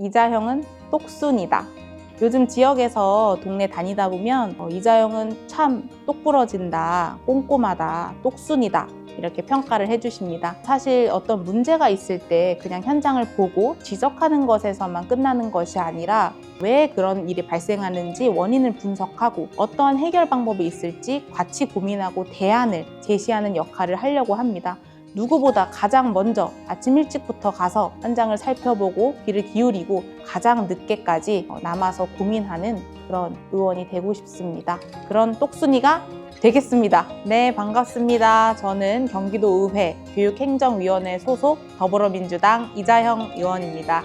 이자형은 똑순이다. 요즘 지역에서 동네 다니다 보면 이자형은 참 똑부러진다, 꼼꼼하다, 똑순이다 이렇게 평가를 해주십니다. 사실 어떤 문제가 있을 때 그냥 현장을 보고 지적하는 것에서만 끝나는 것이 아니라 왜 그런 일이 발생하는지 원인을 분석하고 어떠한 해결 방법이 있을지 같이 고민하고 대안을 제시하는 역할을 하려고 합니다. 누구보다 가장 먼저 아침 일찍부터 가서 현장을 살펴보고 귀를 기울이고 가장 늦게까지 남아서 고민하는 그런 의원이 되고 싶습니다. 그런 똑순이가 되겠습니다. 네, 반갑습니다. 저는 경기도의회 교육행정위원회 소속 더불어민주당 이자형 의원입니다.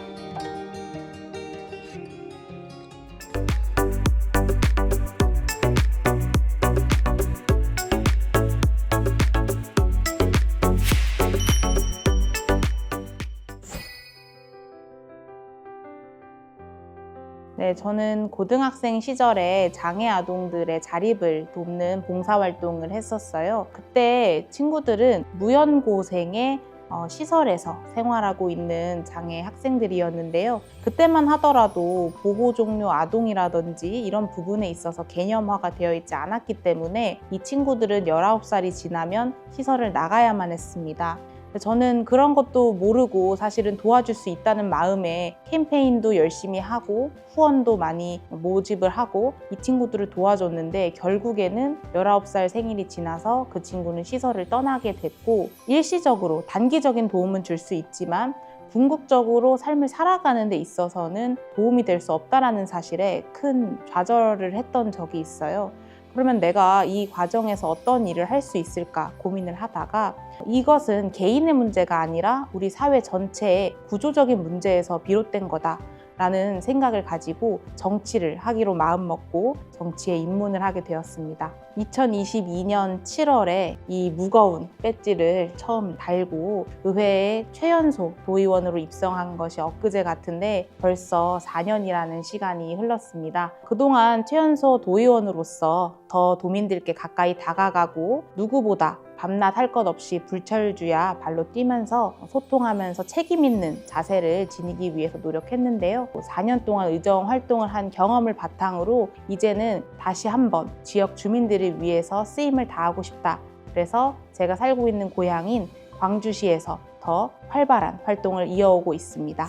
네, 저는 고등학생 시절에 장애 아동들의 자립을 돕는 봉사활동을 했었어요. 그때 친구들은 무연고생의 시설에서 생활하고 있는 장애 학생들이었는데요. 그때만 하더라도 보호 종료 아동이라든지 이런 부분에 있어서 개념화가 되어 있지 않았기 때문에 이 친구들은 19살이 지나면 시설을 나가야만 했습니다. 저는 그런 것도 모르고 사실은 도와줄 수 있다는 마음에 캠페인도 열심히 하고 후원도 많이 모집을 하고 이 친구들을 도와줬는데 결국에는 19살 생일이 지나서 그 친구는 시설을 떠나게 됐고 일시적으로 단기적인 도움은 줄 수 있지만 궁극적으로 삶을 살아가는 데 있어서는 도움이 될 수 없다는 사실에 큰 좌절을 했던 적이 있어요. 그러면 내가 이 과정에서 어떤 일을 할 수 있을까 고민을 하다가 이것은 개인의 문제가 아니라 우리 사회 전체의 구조적인 문제에서 비롯된 거다 라는 생각을 가지고 정치를 하기로 마음먹고 정치에 입문을 하게 되었습니다. 2022년 7월에 이 무거운 배지를 처음 달고 의회에 최연소 도의원으로 입성한 것이 엊그제 같은데 벌써 4년이라는 시간이 흘렀습니다. 그동안 최연소 도의원으로서 더 도민들께 가까이 다가가고 누구보다 밤낮 할 것 없이 불철주야 발로 뛰면서 소통하면서 책임 있는 자세를 지니기 위해서 노력했는데요. 4년 동안 의정 활동을 한 경험을 바탕으로 이제는 다시 한번 지역 주민들을 위해서 쓰임을 다하고 싶다. 그래서 제가 살고 있는 고향인 광주시에서 더 활발한 활동을 이어오고 있습니다.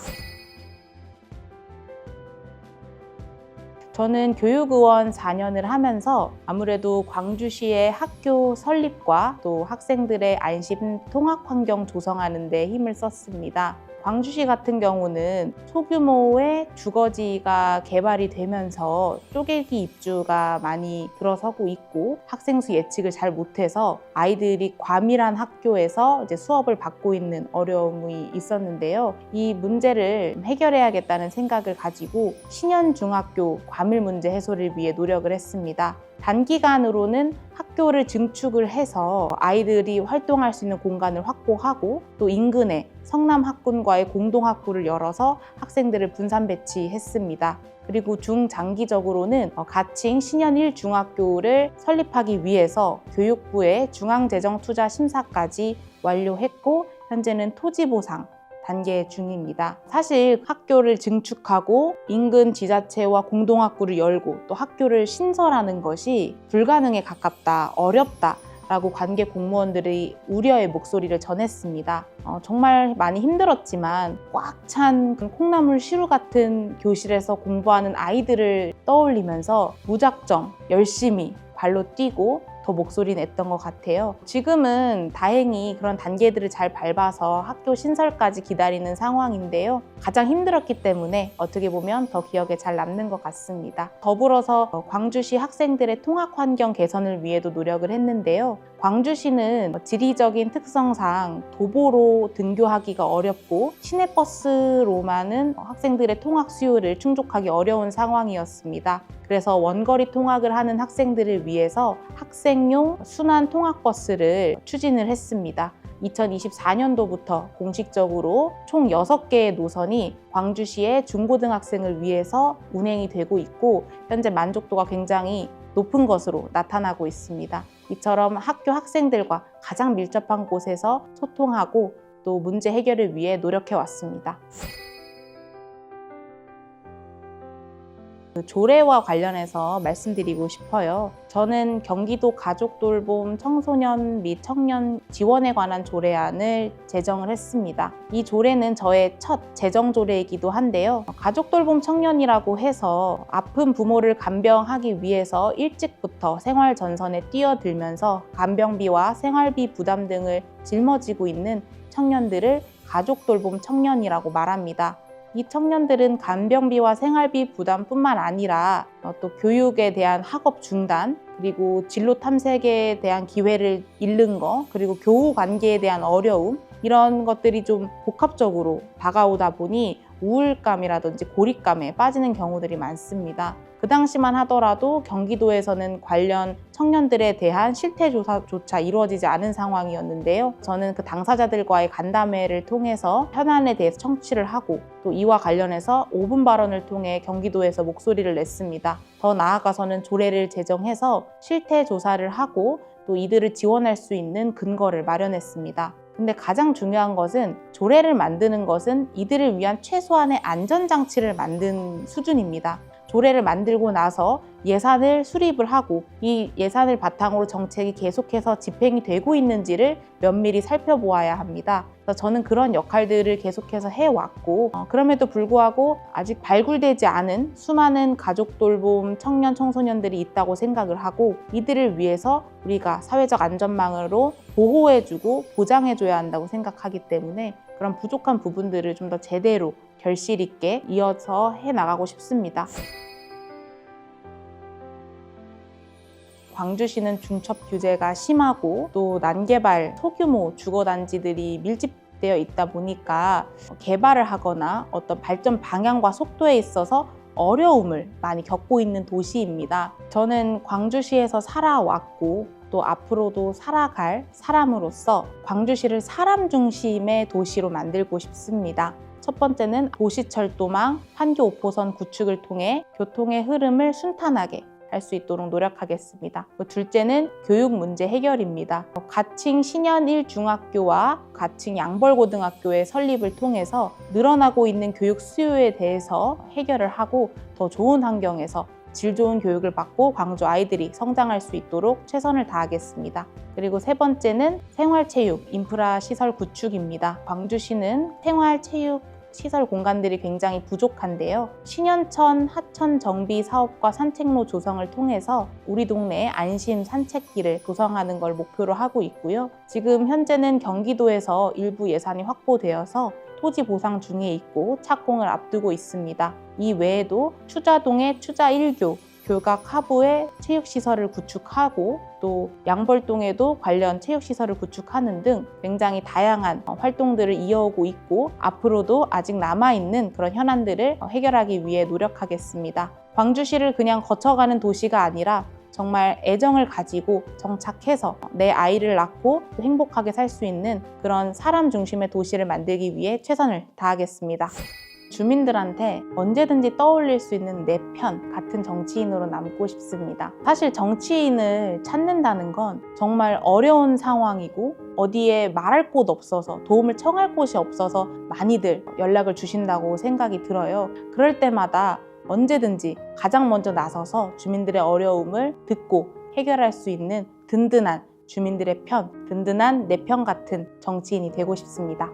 저는 교육의원 4년을 하면서 아무래도 광주시의 학교 설립과 또 학생들의 안심 통학 환경 조성하는 데 힘을 썼습니다. 광주시 같은 경우는 소규모의 주거지가 개발이 되면서 쪼개기 입주가 많이 들어서고 있고 학생 수 예측을 잘 못해서 아이들이 과밀한 학교에서 이제 수업을 받고 있는 어려움이 있었는데요. 이 문제를 해결해야겠다는 생각을 가지고 신현중학교 과밀 문제 해소를 위해 노력을 했습니다. 단기간으로는 학교를 증축을 해서 아이들이 활동할 수 있는 공간을 확보하고 또 인근에 성남학군과의 공동학교를 열어서 학생들을 분산 배치했습니다. 그리고 중장기적으로는 가칭 신현 1중학교를 설립하기 위해서 교육부의 중앙재정투자심사까지 완료했고 현재는 토지보상 단계 중입니다. 사실 학교를 증축하고 인근 지자체와 공동학교를 열고 또 학교를 신설하는 것이 불가능에 가깝다, 어렵다 라고 관계 공무원들이 우려의 목소리를 전했습니다. 정말 많이 힘들었지만 꽉 찬 콩나물 시루 같은 교실에서 공부하는 아이들을 떠올리면서 무작정 열심히 발로 뛰고 더 목소리 냈던 것 같아요. 지금은 다행히 그런 단계들을 잘 밟아서 학교 신설까지 기다리는 상황인데요. 가장 힘들었기 때문에 어떻게 보면 더 기억에 잘 남는 것 같습니다. 더불어서 광주시 학생들의 통학 환경 개선을 위해도 노력을 했는데요. 광주시는 지리적인 특성상 도보로 등교하기가 어렵고 시내버스로만은 학생들의 통학 수요를 충족하기 어려운 상황이었습니다. 그래서 원거리 통학을 하는 학생들을 위해서 학생용 순환 통학버스를 추진을 했습니다. 2024년도부터 공식적으로 총 6개의 노선이 광주시의 중고등학생을 위해서 운행이 되고 있고 현재 만족도가 굉장히 높은 것으로 나타나고 있습니다. 이처럼 학교 학생들과 가장 밀접한 곳에서 소통하고 또 문제 해결을 위해 노력해 왔습니다. 그 조례와 관련해서 말씀드리고 싶어요. 저는 경기도 가족돌봄 청소년 및 청년 지원에 관한 조례안을 제정을 했습니다. 이 조례는 저의 첫 제정 조례이기도 한데요. 가족돌봄 청년이라고 해서 아픈 부모를 간병하기 위해서 일찍부터 생활 전선에 뛰어들면서 간병비와 생활비 부담 등을 짊어지고 있는 청년들을 가족돌봄 청년이라고 말합니다. 이 청년들은 간병비와 생활비 부담뿐만 아니라 또 교육에 대한 학업 중단, 그리고 진로 탐색에 대한 기회를 잃는 거, 그리고 교우 관계에 대한 어려움, 이런 것들이 좀 복합적으로 다가오다 보니 우울감이라든지 고립감에 빠지는 경우들이 많습니다. 그 당시만 하더라도 경기도에서는 관련 청년들에 대한 실태조사조차 이루어지지 않은 상황이었는데요. 저는 그 당사자들과의 간담회를 통해서 현안에 대해서 청취를 하고 또 이와 관련해서 5분 발언을 통해 경기도에서 목소리를 냈습니다. 더 나아가서는 조례를 제정해서 실태조사를 하고 또 이들을 지원할 수 있는 근거를 마련했습니다. 근데 가장 중요한 것은 조례를 만드는 것은 이들을 위한 최소한의 안전장치를 만든 수준입니다. 조례를 만들고 나서 예산을 수립을 하고 이 예산을 바탕으로 정책이 계속해서 집행이 되고 있는지를 면밀히 살펴보아야 합니다. 그래서 저는 그런 역할들을 계속해서 해왔고 그럼에도 불구하고 아직 발굴되지 않은 수많은 가족돌봄 청년 청소년들이 있다고 생각을 하고 이들을 위해서 우리가 사회적 안전망으로 보호해주고 보장해줘야 한다고 생각하기 때문에 그런 부족한 부분들을 좀 더 제대로 결실 있게 이어서 해나가고 싶습니다. 광주시는 중첩 규제가 심하고 또 난개발 소규모 주거단지들이 밀집되어 있다 보니까 개발을 하거나 어떤 발전 방향과 속도에 있어서 어려움을 많이 겪고 있는 도시입니다. 저는 광주시에서 살아왔고 또 앞으로도 살아갈 사람으로서 광주시를 사람 중심의 도시로 만들고 싶습니다. 첫 번째는 도시철도망 판교 5호선 구축을 통해 교통의 흐름을 순탄하게 할 수 있도록 노력하겠습니다. 둘째는 교육 문제 해결입니다. 가칭 신현 1중학교와 가칭 양벌고등학교의 설립을 통해서 늘어나고 있는 교육 수요에 대해서 해결을 하고 더 좋은 환경에서 질 좋은 교육을 받고 광주 아이들이 성장할 수 있도록 최선을 다하겠습니다. 그리고 세 번째는 생활체육 인프라 시설 구축입니다. 광주시는 생활체육 시설 공간들이 굉장히 부족한데요. 신현천 하천 정비 사업과 산책로 조성을 통해서 우리 동네에 안심 산책길을 조성하는 걸 목표로 하고 있고요. 지금 현재는 경기도에서 일부 예산이 확보되어서 토지 보상 중에 있고 착공을 앞두고 있습니다. 이 외에도 추자동의 추자 1교 교각 하부에 체육시설을 구축하고 또 양벌동에도 관련 체육시설을 구축하는 등 굉장히 다양한 활동들을 이어오고 있고 앞으로도 아직 남아있는 그런 현안들을 해결하기 위해 노력하겠습니다. 광주시를 그냥 거쳐가는 도시가 아니라 정말 애정을 가지고 정착해서 내 아이를 낳고 행복하게 살 수 있는 그런 사람 중심의 도시를 만들기 위해 최선을 다하겠습니다. 주민들한테 언제든지 떠올릴 수 있는 내 편 같은 정치인으로 남고 싶습니다. 사실 정치인을 찾는다는 건 정말 어려운 상황이고 어디에 말할 곳 없어서 도움을 청할 곳이 없어서 많이들 연락을 주신다고 생각이 들어요. 그럴 때마다 언제든지 가장 먼저 나서서 주민들의 어려움을 듣고 해결할 수 있는 든든한 주민들의 편, 든든한 내 편 같은 정치인이 되고 싶습니다.